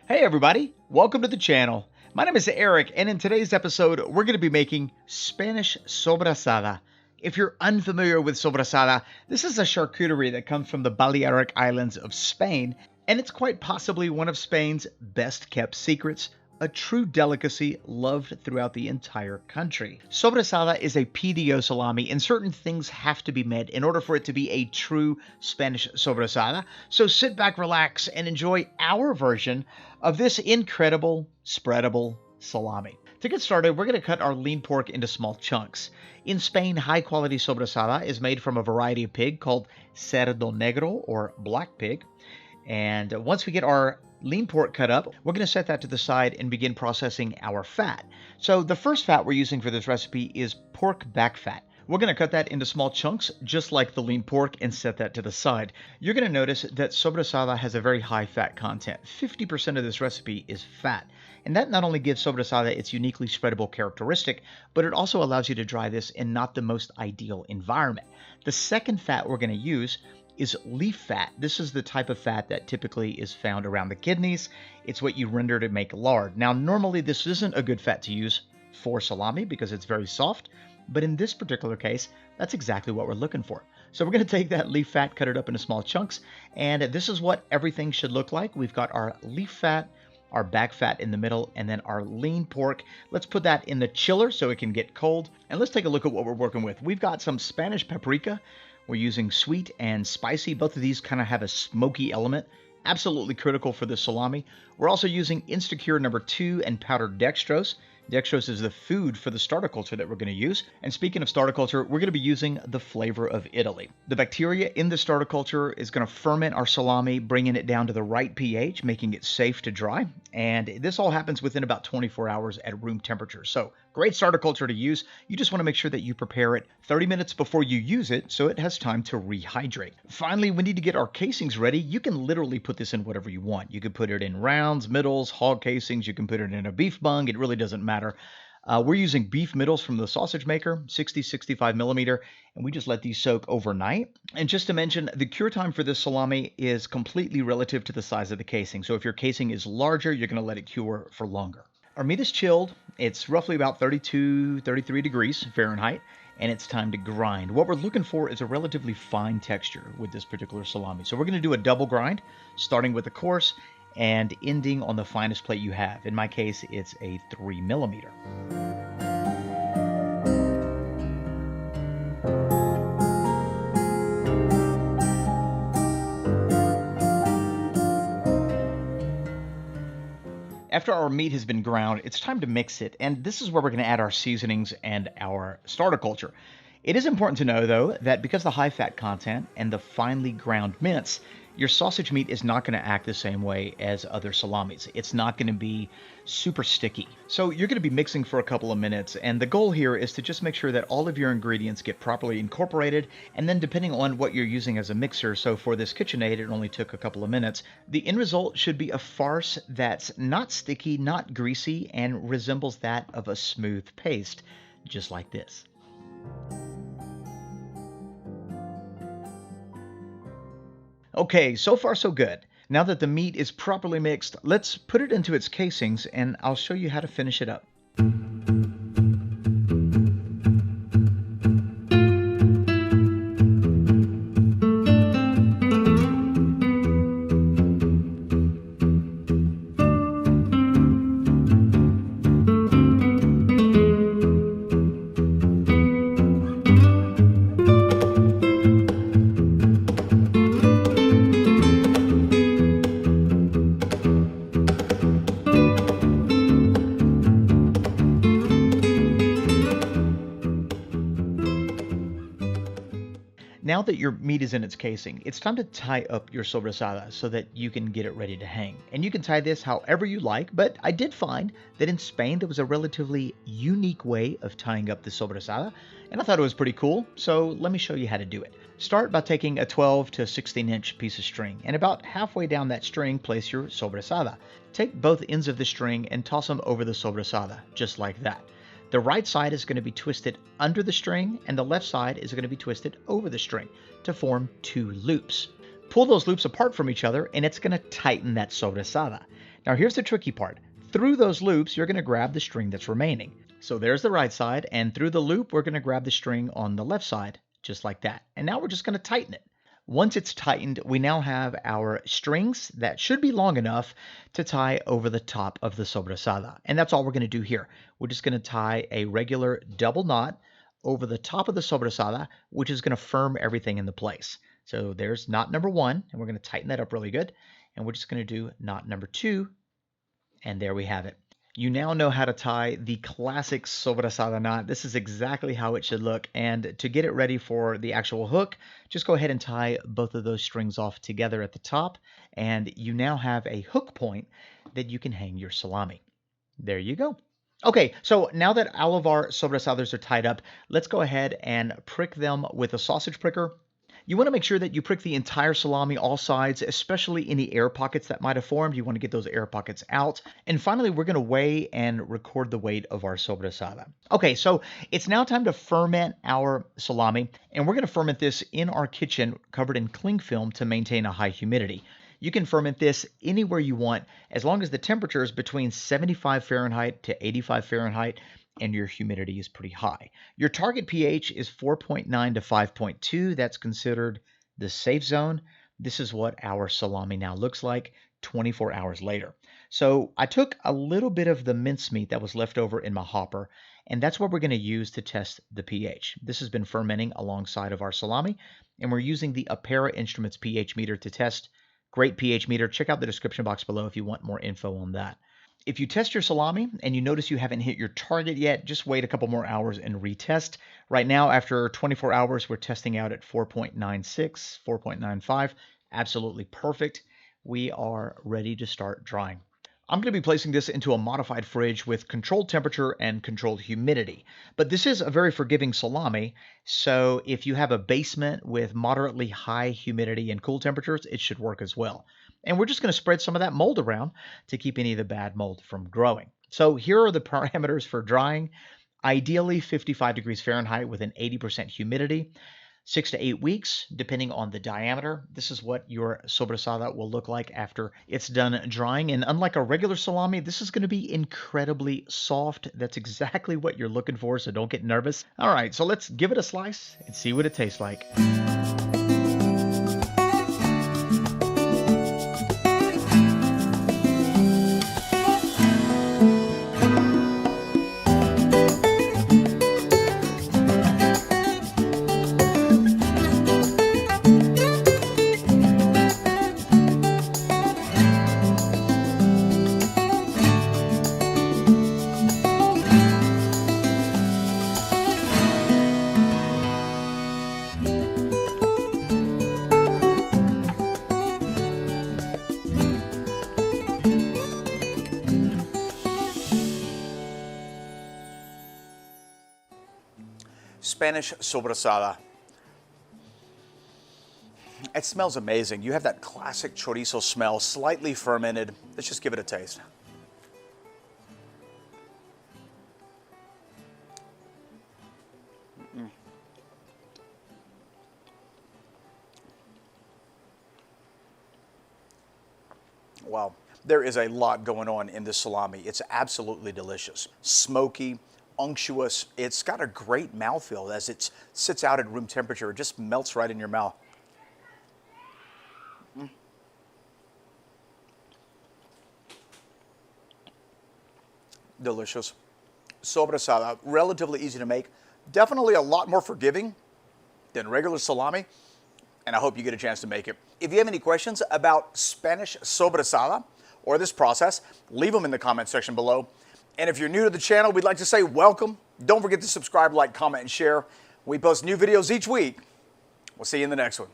Hey everybody, welcome to the channel. My name is Eric, and in today's episode, we're going to be making Spanish Sobrasada. If you're unfamiliar with Sobrasada, this is a charcuterie that comes from the Balearic Islands of Spain, and it's quite possibly one of Spain's best kept secrets, a true delicacy loved throughout the entire country. Sobrasada is a PDO salami, and certain things have to be met in order for it to be a true Spanish Sobrasada. So sit back, relax, and enjoy our version of this incredible spreadable salami. To get started, we're going to cut our lean pork into small chunks. In Spain, high-quality Sobrasada is made from a variety of pig called Cerdo Negro, or black pig. And once we get our lean pork cut up, we're going to set that to the side and begin processing our fat. So the first fat we're using for this recipe is pork back fat. We're going to cut that into small chunks, just like the lean pork, and set that to the side. You're going to notice that Sobrasada has a very high fat content. 50% of this recipe is fat. And that not only gives Sobrasada its uniquely spreadable characteristic, but it also allows you to dry this in not the most ideal environment. The second fat we're going to use is leaf fat. This is the type of fat that typically is found around the kidneys. It's what you render to make lard. Now, normally this isn't a good fat to use for salami because it's very soft, but in this particular case, that's exactly what we're looking for. So we're going to take that leaf fat, cut it up into small chunks, and this is what everything should look like. We've got our leaf fat, our back fat in the middle, and then our lean pork. Let's put that in the chiller so it can get cold, and let's take a look at what we're working with. We've got some Spanish paprika. We're using sweet and spicy. Both of these kind of have a smoky element. Absolutely critical for the salami. We're also using Instacure number 2 and powdered dextrose. Dextrose is the food for the starter culture that we're going to use. And speaking of starter culture, we're going to be using the flavor of Italy. The bacteria in the starter culture is going to ferment our salami, bringing it down to the right pH, making it safe to dry. And this all happens within about 24 hours at room temperature. So great starter culture to use. You just want to make sure that you prepare it 30 minutes before you use it so it has time to rehydrate. Finally, we need to get our casings ready. You can literally put this in whatever you want. You could put it in rounds, middles, hog casings. You can put it in a beef bung. It really doesn't matter. We're using beef middles from the sausage maker, 60-65 millimeter, and we just let these soak overnight. And just to mention, the cure time for this salami is completely relative to the size of the casing. So if your casing is larger, you're going to let it cure for longer. Our meat is chilled. It's roughly about 32, 33 degrees Fahrenheit, and it's time to grind. What we're looking for is a relatively fine texture with this particular salami. So we're going to do a double grind, starting with the coarse and ending on the finest plate you have. In my case, it's a 3 millimeter. After our meat has been ground, it's time to mix it, and this is where we're going to add our seasonings and our starter culture. It is important to know, though, that because of the high fat content and the finely ground mince, your sausage meat is not going to act the same way as other salamis. It's not going to be super sticky. So you're going to be mixing for a couple of minutes, and the goal here is to just make sure that all of your ingredients get properly incorporated, and then depending on what you're using as a mixer, so for this KitchenAid it only took a couple of minutes, the end result should be a farce that's not sticky, not greasy, and resembles that of a smooth paste, just like this. Okay, so far so good. Now that the meat is properly mixed, let's put it into its casings and I'll show you how to finish it up. Now that your meat is in its casing, it's time to tie up your sobrasada so that you can get it ready to hang. And you can tie this however you like, but I did find that in Spain there was a relatively unique way of tying up the sobrasada, and I thought it was pretty cool, so let me show you how to do it. Start by taking a 12 to 16-inch piece of string, and about halfway down that string, place your sobrasada. Take both ends of the string and toss them over the sobrasada, just like that. The right side is going to be twisted under the string, and the left side is going to be twisted over the string to form two loops. Pull those loops apart from each other, and it's going to tighten that sobrasada. Now here's the tricky part. Through those loops, you're going to grab the string that's remaining. So there's the right side, and through the loop, we're going to grab the string on the left side, just like that. And now we're just going to tighten it. Once it's tightened, we now have our strings that should be long enough to tie over the top of the sobrasada. And that's all we're going to do here. We're just going to tie a regular double knot over the top of the sobrasada, which is going to firm everything into place. So there's knot number 1, and we're going to tighten that up really good. And we're just going to do knot number 2, and there we have it. You now know how to tie the classic sobrasada knot. This is exactly how it should look. And to get it ready for the actual hook, just go ahead and tie both of those strings off together at the top. And you now have a hook point that you can hang your salami. There you go. Okay, so now that all of our sobrasadas are tied up, let's go ahead and prick them with a sausage pricker. You want to make sure that you prick the entire salami, all sides, especially any air pockets that might have formed. You want to get those air pockets out. And finally, we're going to weigh and record the weight of our sobrasada. Okay, so it's now time to ferment our salami, and we're going to ferment this in our kitchen covered in cling film to maintain a high humidity. You can ferment this anywhere you want as long as the temperature is between 75 Fahrenheit to 85 Fahrenheit and your humidity is pretty high. Your target pH is 4.9 to 5.2. That's considered the safe zone. This is what our salami now looks like 24 hours later. So I took a little bit of the mincemeat that was left over in my hopper, and that's what we're going to use to test the pH. This has been fermenting alongside of our salami, and we're using the Apera Instruments pH meter to test. Great pH meter. Check out the description box below if you want more info on that. If you test your salami and you notice you haven't hit your target yet, just wait a couple more hours and retest. Right now, after 24 hours, we're testing out at 4.96, 4.95. Absolutely perfect. We are ready to start drying. I'm going to be placing this into a modified fridge with controlled temperature and controlled humidity. But this is a very forgiving salami, so if you have a basement with moderately high humidity and cool temperatures, it should work as well. And we're just going to spread some of that mold around to keep any of the bad mold from growing. So here are the parameters for drying. Ideally 55 degrees Fahrenheit with an 80% humidity. 6 to 8 weeks, depending on the diameter. This is what your sobrasada will look like after it's done drying. And unlike a regular salami, this is going to be incredibly soft. That's exactly what you're looking for, so don't get nervous. All right, so let's give it a slice and see what it tastes like. Spanish Sobrasada. It smells amazing. You have that classic chorizo smell, slightly fermented. Let's just give it a taste. Wow. There is a lot going on in this salami. It's absolutely delicious. Smoky, unctuous. It's got a great mouthfeel as it sits out at room temperature. It just melts right in your mouth. Delicious. Sobrasada, relatively easy to make. Definitely a lot more forgiving than regular salami, and I hope you get a chance to make it. If you have any questions about Spanish Sobrasada or this process, leave them in the comment section below. And if you're new to the channel, we'd like to say welcome. Don't forget to subscribe, like, comment, and share. We post new videos each week. We'll see you in the next one.